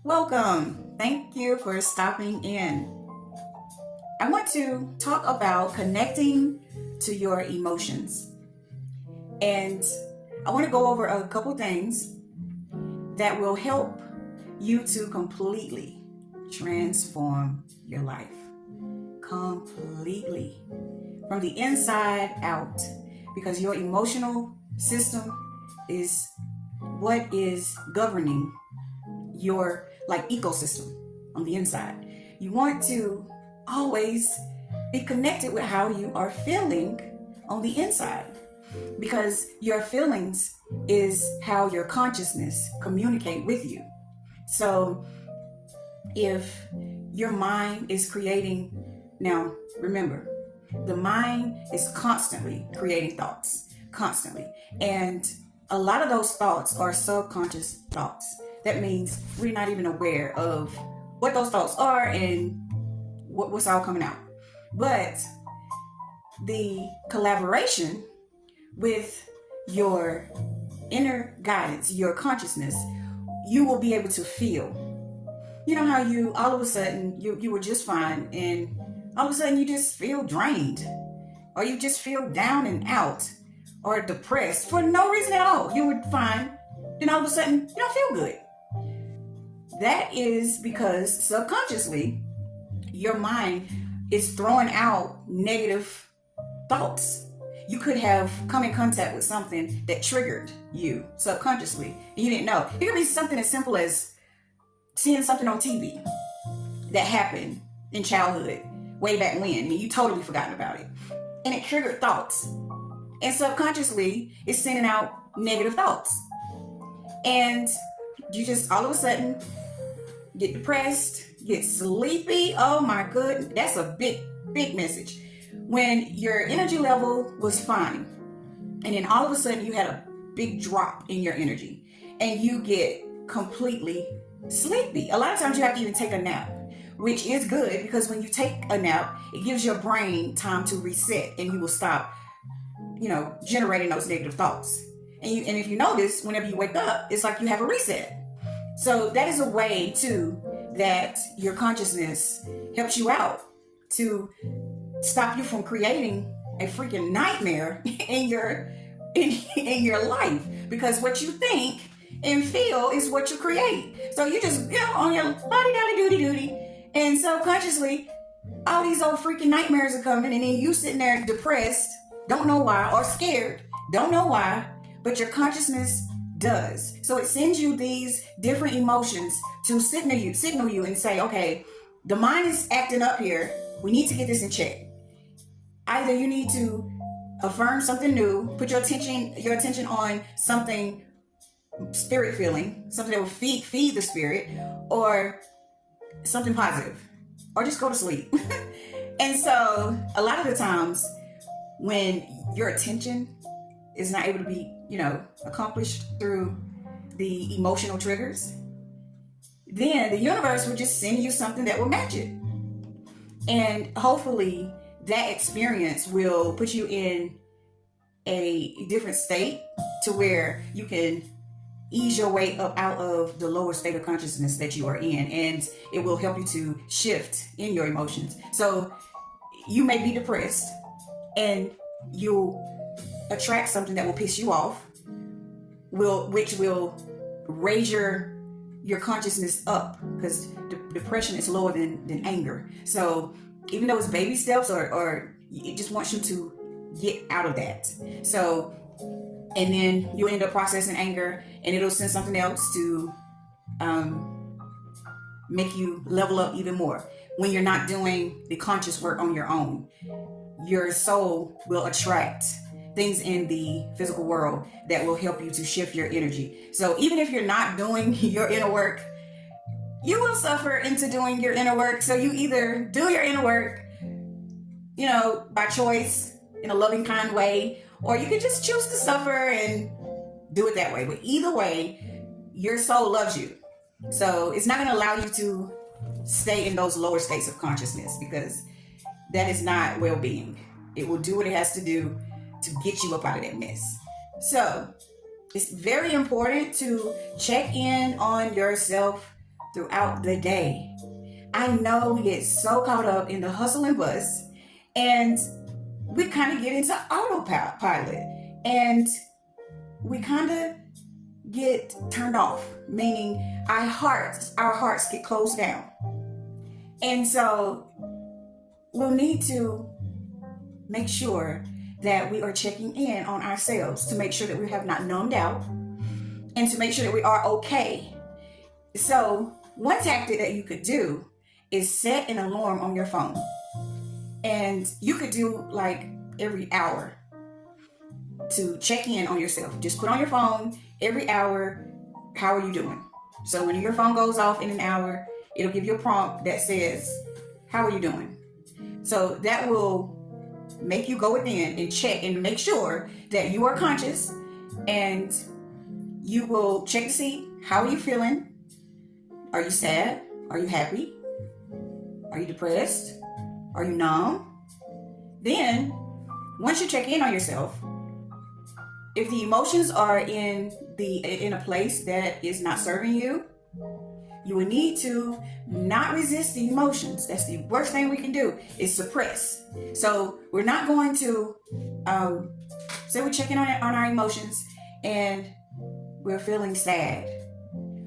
Welcome. Thank you for stopping in. I want to talk about connecting to your emotions. And I want to go over a couple things that will help you to completely transform your life. Completely. From the inside out. Because your emotional system is what is governing your ecosystem on the inside. You want to always be connected with how you are feeling on the inside, because your feelings is how your consciousness communicate with you. So if your mind is creating, now remember, the mind is constantly creating thoughts, constantly. And a lot of those thoughts are subconscious thoughts. That means we're not even aware of what those thoughts are and what's all coming out. But the collaboration with your inner guidance, your consciousness, you will be able to feel. You know how you all of a sudden you were just fine, and all of a sudden you just feel drained, or you just feel down and out, or depressed for no reason at all. You were fine, then all of a sudden you don't feel good. That is because subconsciously your mind is throwing out negative thoughts. You could have come in contact with something that triggered you subconsciously and you didn't know. It could be something as simple as seeing something on TV that happened in childhood way back when, and you totally forgotten about it, and it triggered thoughts, and subconsciously it's sending out negative thoughts, and you just all of a sudden get depressed, get sleepy. Oh my goodness, that's a big message. When your energy level was fine, and then all of a sudden you had a big drop in your energy, and you get completely sleepy. A lot of times you have to even take a nap, which is good, because when you take a nap, it gives your brain time to reset, and you will stop, generating those negative thoughts. And if you notice, whenever you wake up, it's like you have a reset. So that is a way too that your consciousness helps you out to stop you from creating a freaking nightmare in your life, because what you think and feel is what you create. So you just on your body duty, and subconsciously all these old freaking nightmares are coming, and then you sitting there depressed, don't know why, or scared, don't know why, but your consciousness does. So it sends you these different emotions to signal you and say, okay, the mind is acting up here. We need to get this in check. Either you need to affirm something new, put your attention on something spirit feeling, something that will feed the spirit, or something positive, or just go to sleep. And so a lot of the times when your attention is not able to be accomplished through the emotional triggers, then the universe will just send you something that will match it. And hopefully that experience will put you in a different state to where you can ease your way up out of the lower state of consciousness that you are in, and it will help you to shift in your emotions. So you may be depressed, and you'll attract something that will piss you off, which will raise your consciousness up, because depression is lower than anger. So even though it's baby steps, or it just wants you to get out of that. So, and then you end up processing anger, and it'll send something else to make you level up even more. When you're not doing the conscious work on your own, your soul will attract things in the physical world that will help you to shift your energy. So even if you're not doing your inner work, you will suffer into doing your inner work. So you either do your inner work, by choice, in a loving, kind way, or you can just choose to suffer and do it that way. But either way, your soul loves you. So it's not going to allow you to stay in those lower states of consciousness, because that is not well-being. It will do what it has to do to get you up out of that mess. So it's very important to check in on yourself throughout the day. I know we get so caught up in the hustle and buzz, and we kind of get into autopilot, and we kind of get turned off, meaning our hearts get closed down. And so we'll need to make sure that we are checking in on ourselves to make sure that we have not numbed out and to make sure that we are okay. So one tactic that you could do is set an alarm on your phone. And you could do like every hour to check in on yourself. Just put on your phone every hour, how are you doing? So when your phone goes off in an hour, it'll give you a prompt that says, how are you doing? So that will make you go within and check and make sure that you are conscious, and you will check to see, how are you feeling? Are you sad? Are you happy? Are you depressed? Are you numb? Then, once you check in on yourself, if the emotions are in a place that is not serving you, you will need to not resist the emotions. That's the worst thing we can do, is suppress. So we're not going to say we're checking on our emotions and we're feeling sad.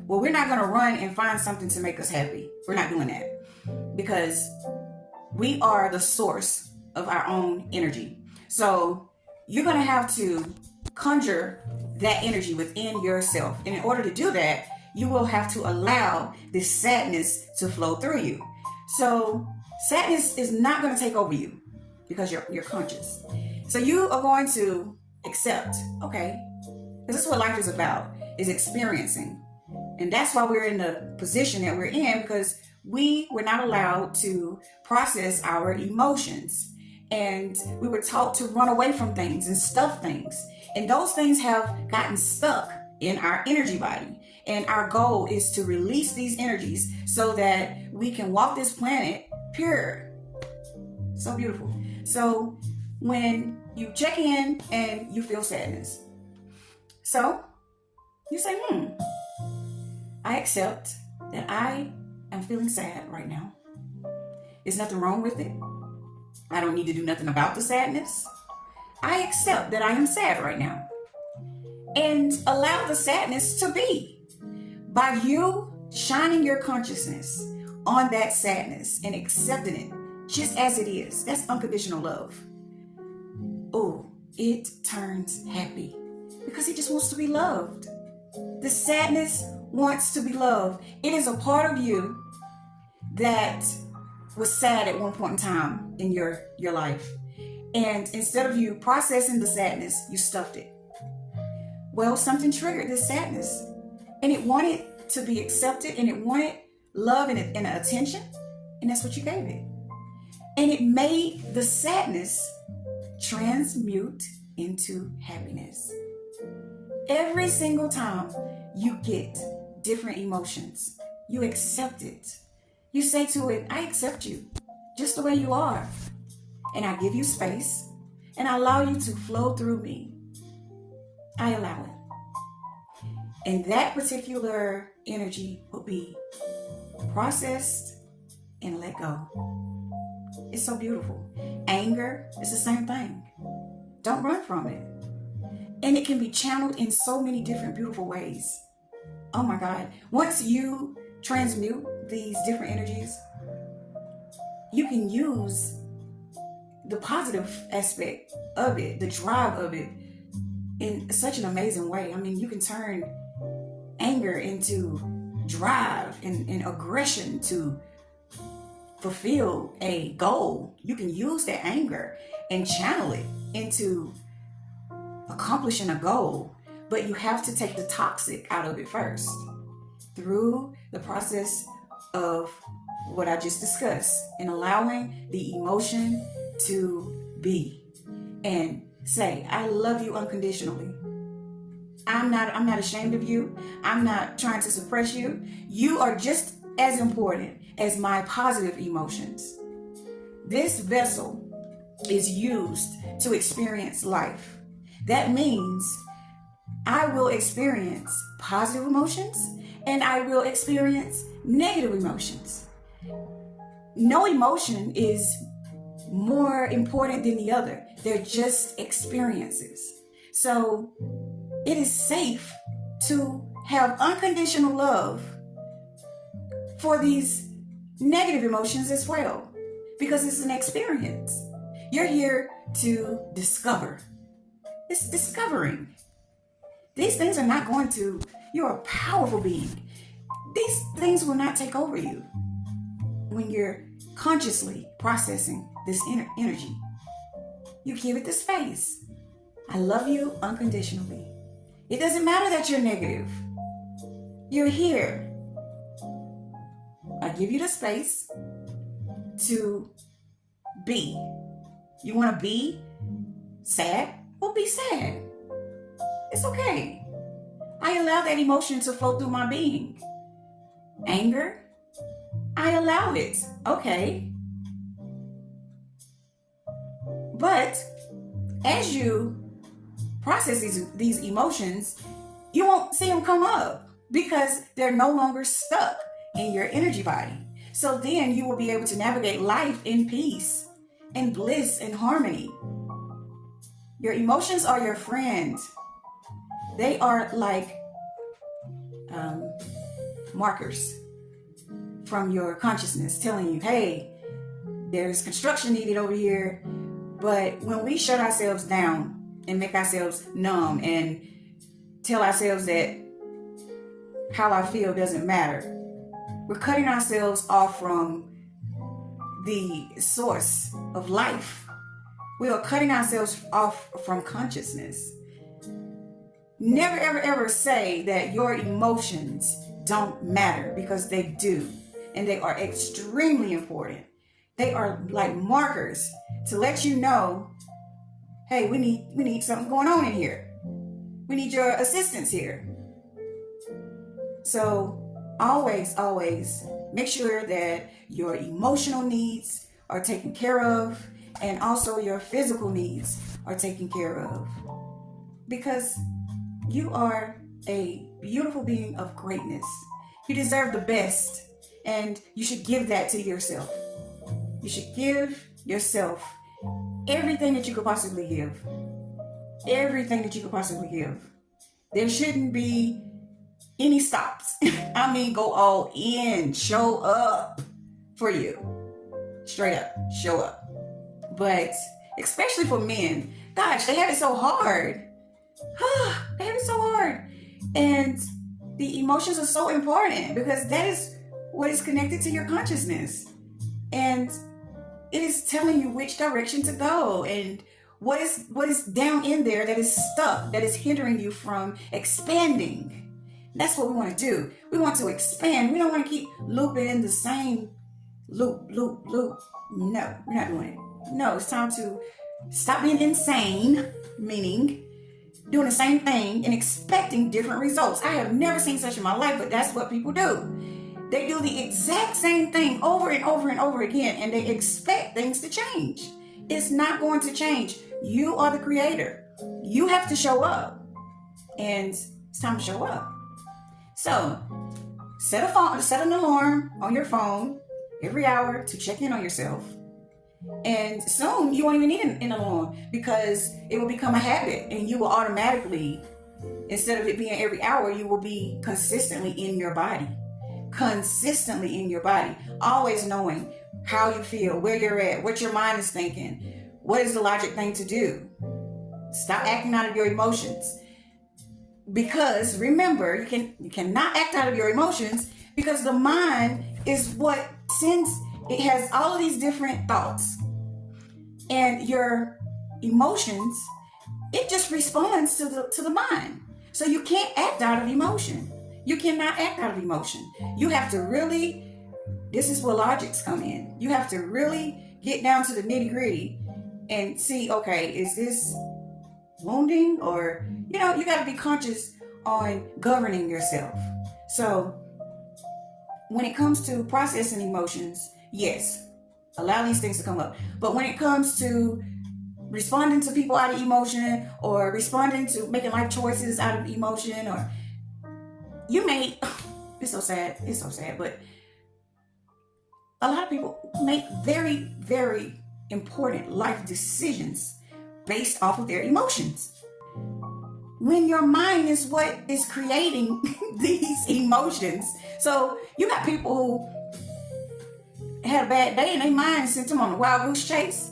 Well, we're not going to run and find something to make us happy. We're not doing that, because we are the source of our own energy. So you're going to have to conjure that energy within yourself. And in order to do that, you will have to allow this sadness to flow through you. So sadness is not going to take over you because you're conscious. So you are going to accept, okay, this is what life is about, is experiencing. And that's why we're in the position that we're in, because we were not allowed to process our emotions. And we were taught to run away from things and stuff things. And those things have gotten stuck in our energy body. And our goal is to release these energies so that we can walk this planet pure. So beautiful. So when you check in and you feel sadness, so you say, I accept that I am feeling sad right now. There's nothing wrong with it. I don't need to do nothing about the sadness. I accept that I am sad right now. And allow the sadness to be. By you shining your consciousness on that sadness and accepting it just as it is, that's unconditional love. Oh, it turns happy because it just wants to be loved. The sadness wants to be loved. It is a part of you that was sad at one point in time in your life. And instead of you processing the sadness, you stuffed it. Well, something triggered this sadness. And it wanted to be accepted, and it wanted love and attention, and that's what you gave it. And it made the sadness transmute into happiness. Every single time you get different emotions, you accept it. You say to it, I accept you just the way you are. And I give you space, and I allow you to flow through me. I allow it. And that particular energy will be processed and let go. It's so beautiful. Anger is the same thing. Don't run from it. And it can be channeled in so many different beautiful ways. Oh my God. Once you transmute these different energies, you can use the positive aspect of it, the drive of it, in such an amazing way. I mean, you can turn anger into drive and aggression to fulfill a goal. You can use that anger and channel it into accomplishing a goal, but you have to take the toxic out of it first through the process of what I just discussed, and allowing the emotion to be and say, I love you unconditionally. I'm not ashamed of you. I'm not trying to suppress you. You are just as important as my positive emotions. This vessel is used to experience life. That means I will experience positive emotions and I will experience negative emotions. No emotion is more important than the other. They're just experiences. So it is safe to have unconditional love for these negative emotions as well, because it's an experience. You're here to discover. It's discovering. These things are not going to, you're a powerful being. These things will not take over you when you're consciously processing this energy. You give it the space. I love you unconditionally. It doesn't matter that you're negative. You're here. I give you the space to be. You want to be sad? Well, be sad. It's okay. I allow that emotion to flow through my being. Anger, I allow it. Okay. But as you process these emotions, you won't see them come up because they're no longer stuck in your energy body. So then you will be able to navigate life in peace and bliss and harmony. Your emotions are your friends. They are like markers from your consciousness telling you, hey, there's construction needed over here. But when we shut ourselves down and make ourselves numb and tell ourselves that how I feel doesn't matter, we're cutting ourselves off from the source of life. We are cutting ourselves off from consciousness. Never, ever, ever say that your emotions don't matter, because they do. And they are extremely important. They are like markers to let you know, hey, we need something going on in here. We need your assistance here. So always, always make sure that your emotional needs are taken care of, and also your physical needs are taken care of. Because you are a beautiful being of greatness. You deserve the best, and you should give that to yourself. You should give yourself everything that you could possibly give. Everything that you could possibly give. There shouldn't be any stops. I mean, go all in. Show up for you. Straight up. Show up. But especially for men, gosh, they have it so hard. They have it so hard. And the emotions are so important, because that is what is connected to your consciousness. And it is telling you which direction to go and what is down in there that is stuck, that is hindering you from expanding. That's what we want to do. We want to expand. We don't want to keep looping in the same loop. No, we're not doing it. No, it's time to stop being insane, meaning doing the same thing and expecting different results. I have never seen such in my life, but that's what people do. They do the exact same thing over and over and over again, and they expect things to change. It's not going to change. You are the creator. You have to show up, and it's time to show up. So set an alarm on your phone every hour to check in on yourself. And soon you won't even need an alarm, because it will become a habit, and you will automatically, instead of it being every hour, you will be consistently in your body. Consistently in your body. Always knowing how you feel, where you're at, what your mind is thinking. What is the logic thing to do? Stop acting out of your emotions. Because remember, you cannot act out of your emotions, because the mind is what sends. It has all of these different thoughts, and your emotions, it just responds to the mind. So you can't act out of emotion. You cannot act out of emotion. You have to really, this is where logics come in. You have to really get down to the nitty gritty and see, okay, is this wounding? Or, you got to be conscious on governing yourself. So when it comes to processing emotions, yes, allow these things to come up. But when it comes to responding to people out of emotion, or responding to making life choices out of emotion, or you may It's so sad. It's so sad. But a lot of people make very, very important life decisions based off of their emotions. When your mind is what is creating these emotions. So you got people who had a bad day and their mind sent them on a wild goose chase,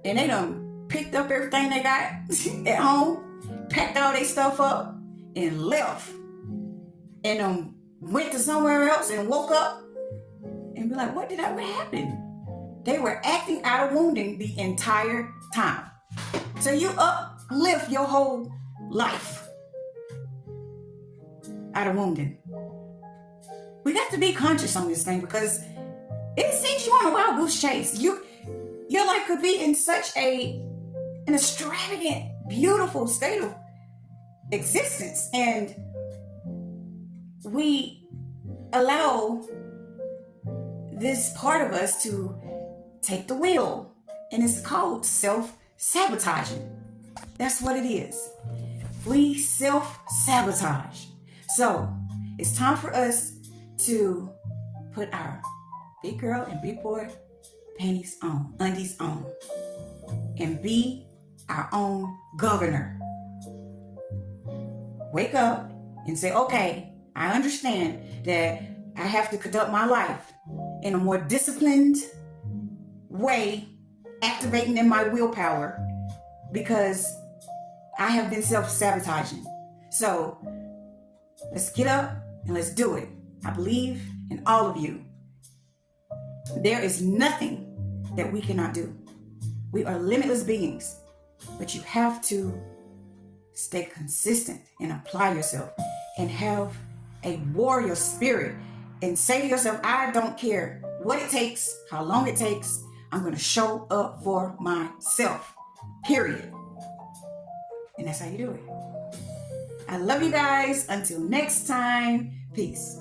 and they done picked up everything they got at home, packed all their stuff up, and left. And went to somewhere else and woke up and be like, what happened? They were acting out of wounding the entire time. So you uplift your whole life out of wounding. We got to be conscious on this thing, because it sends you on a wild goose chase. Your life could be in such an extravagant, beautiful state of existence, and we allow this part of us to take the wheel, and it's called self-sabotaging. That's what it is. We self-sabotage. So it's time for us to put our big girl and big boy panties on, undies on, and be our own governor. Wake up and say, okay, I understand that I have to conduct my life in a more disciplined way, activating in my willpower, because I have been self-sabotaging. So let's get up and let's do it. I believe in all of you. There is nothing that we cannot do. We are limitless beings, but you have to stay consistent and apply yourself and have a warrior spirit and say to yourself, I don't care what it takes, how long it takes, I'm going to show up for myself, period. And that's how you do it. I love you guys. Until next time, peace.